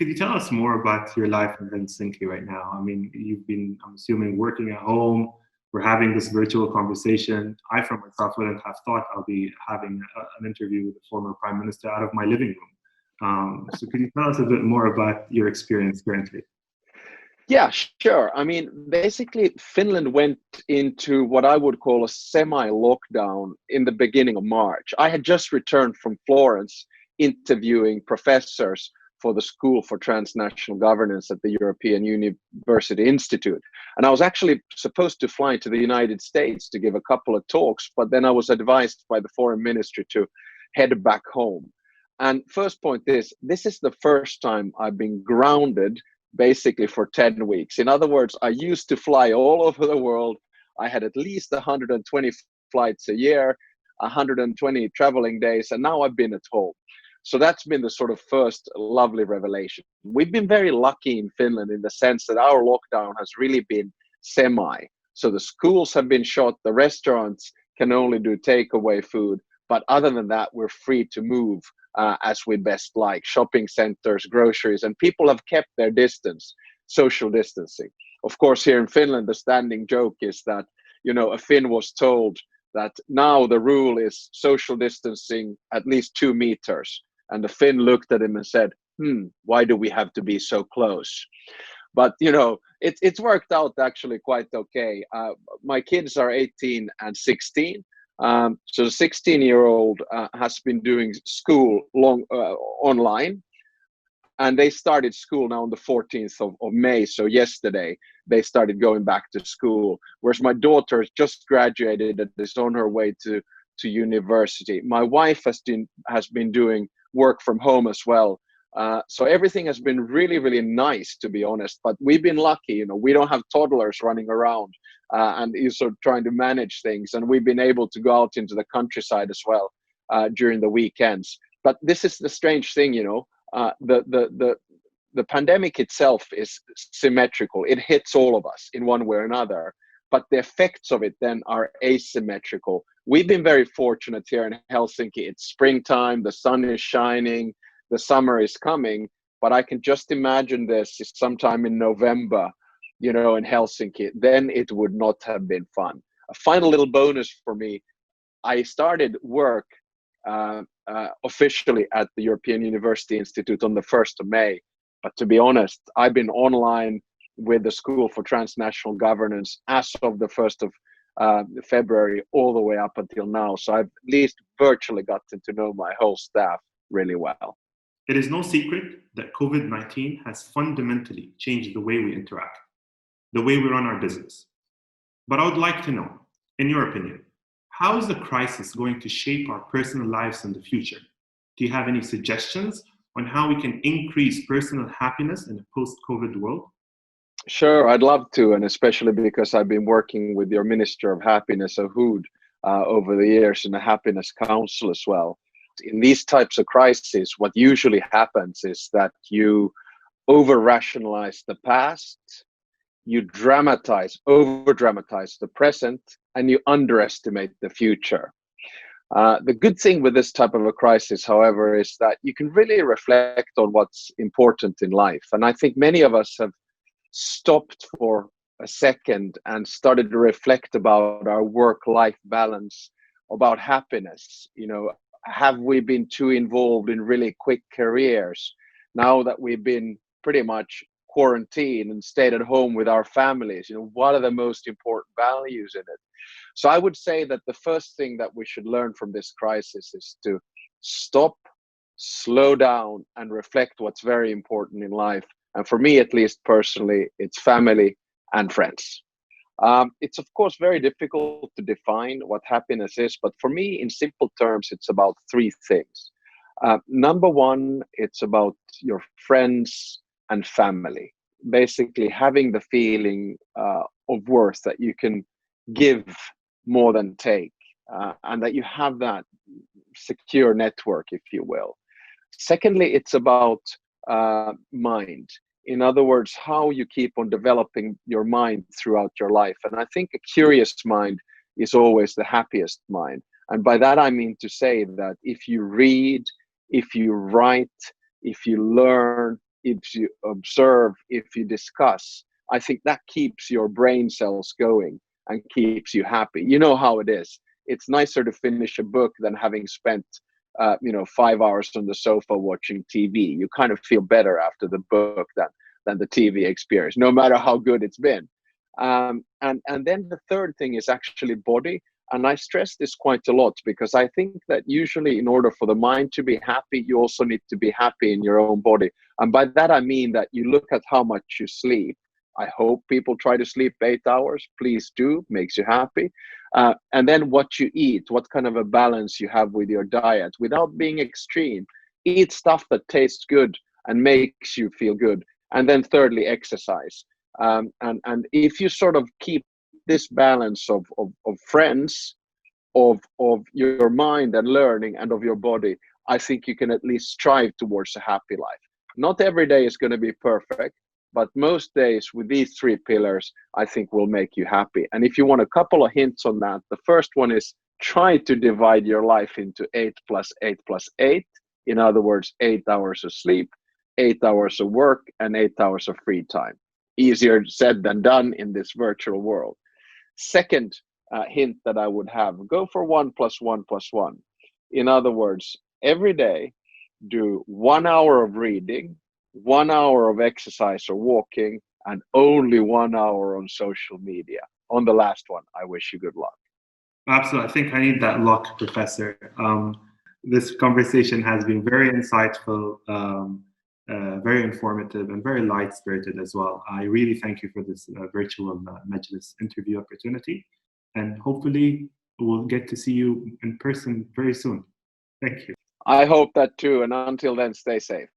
Could you tell us more about your life in Helsinki right now? I mean, you've been, I'm assuming, working at home. We're having this virtual conversation. I, for myself, wouldn't have thought I'll be having an interview with the former prime minister out of my living room. So could you tell us a bit more about your experience currently? Yeah, sure. I mean, basically, Finland went into what I would call a semi-lockdown in the beginning of March. I had just returned from Florence interviewing professors for the School for Transnational Governance at the European University Institute. And I was actually supposed to fly to the United States to give a couple of talks, but then I was advised by the Foreign Ministry to head back home. And first point is, this is the first time I've been grounded basically for 10 weeks. In other words, I used to fly all over the world. I had at least 120 flights a year, 120 traveling days, and now I've been at home. So that's been the sort of first lovely revelation. We've been very lucky in Finland in the sense that our lockdown has really been semi. So the schools have been shut, the restaurants can only do takeaway food, but other than that, we're free to move as we best like, shopping centers, groceries, and people have kept their distance, social distancing. Of course, here in Finland, the standing joke is that, a Finn was told that now the rule is social distancing at least 2 meters. And the Finn looked at him and said, why do we have to be so close? But, it's worked out actually quite okay. My kids are 18 and 16. So the 16-year-old has been doing school online, and they started school now on the 14th of May. So yesterday they started going back to school, whereas my daughter has just graduated and is on her way to university. My wife has been doing work from home as well. So everything has been really, really nice, to be honest. But we've been lucky, we don't have toddlers running around and sort of trying to manage things. And we've been able to go out into the countryside as well during the weekends. But this is the strange thing, the pandemic itself is symmetrical. It hits all of us in one way or another. But the effects of it then are asymmetrical. We've been very fortunate here in Helsinki. It's springtime, the sun is shining, the summer is coming, but I can just imagine this sometime in November, in Helsinki, then it would not have been fun. A final little bonus for me, I started work officially at the European University Institute on the 1st of May. But to be honest, I've been online with the School for Transnational Governance as of the 1st of February all the way up until now. So I've at least virtually gotten to know my whole staff really well. It is no secret that COVID-19 has fundamentally changed the way we interact, the way we run our business. But I would like to know, in your opinion, how is the crisis going to shape our personal lives in the future? Do you have any suggestions on how we can increase personal happiness in a post-COVID world? Sure, I'd love to, and especially because I've been working with your Minister of Happiness, Ahood, over the years in the Happiness Council as well. In these types of crises, what usually happens is that you over-rationalize the past, you over-dramatize the present, and you underestimate the future. The good thing with this type of a crisis, however, is that you can really reflect on what's important in life. And I think many of us have stopped for a second and started to reflect about our work-life balance, about happiness. Have we been too involved in really quick careers now that we've been pretty much quarantined and stayed at home with our families? What are the most important values in it? So I would say that the first thing that we should learn from this crisis is to stop, slow down, and reflect what's very important in life. And for me, at least personally, it's family and friends. It's of course very difficult to define what happiness is, but for me, in simple terms, it's about 3 things. Number 1, it's about your friends and family. Basically, having the feeling of worth that you can give more than take, and that you have that secure network, if you will. Secondly, it's about mind. In other words, how you keep on developing your mind throughout your life. And I think a curious mind is always the happiest mind. And by that, I mean to say that if you read, if you write, if you learn, if you observe, if you discuss, I think that keeps your brain cells going and keeps you happy. You know how it is. It's nicer to finish a book than having spent 5 hours on the sofa watching TV. You kind of feel better after the book than the TV experience, no matter how good it's been. And then the third thing is actually body. And I stress this quite a lot because I think that usually in order for the mind to be happy, you also need to be happy in your own body. And by that, I mean that you look at how much you sleep. I hope people try to sleep 8 hours. Please do, makes you happy. And then what you eat, what kind of a balance you have with your diet without being extreme. Eat stuff that tastes good and makes you feel good. And then thirdly, exercise. And if you sort of keep this balance of friends, of your mind and learning, and of your body, I think you can at least strive towards a happy life. Not every day is going to be perfect, but most days with these 3 pillars, I think will make you happy. And if you want a couple of hints on that, the first one is try to divide your life into 8 plus 8 plus 8. In other words, 8 hours of sleep, 8 hours of work, and 8 hours of free time. Easier said than done in this virtual world. Second hint that I would have, go for 1 plus 1 plus 1. In other words, every day, do 1 hour of reading, 1 hour of exercise or walking, and only 1 hour on social media. On the last one, I wish you good luck. Absolutely. I think I need that luck, Professor. This conversation has been very insightful, very informative, and very light-spirited as well. I really thank you for this virtual Majlis interview opportunity, and hopefully we'll get to see you in person very soon. Thank you. I hope that too, and until then, stay safe.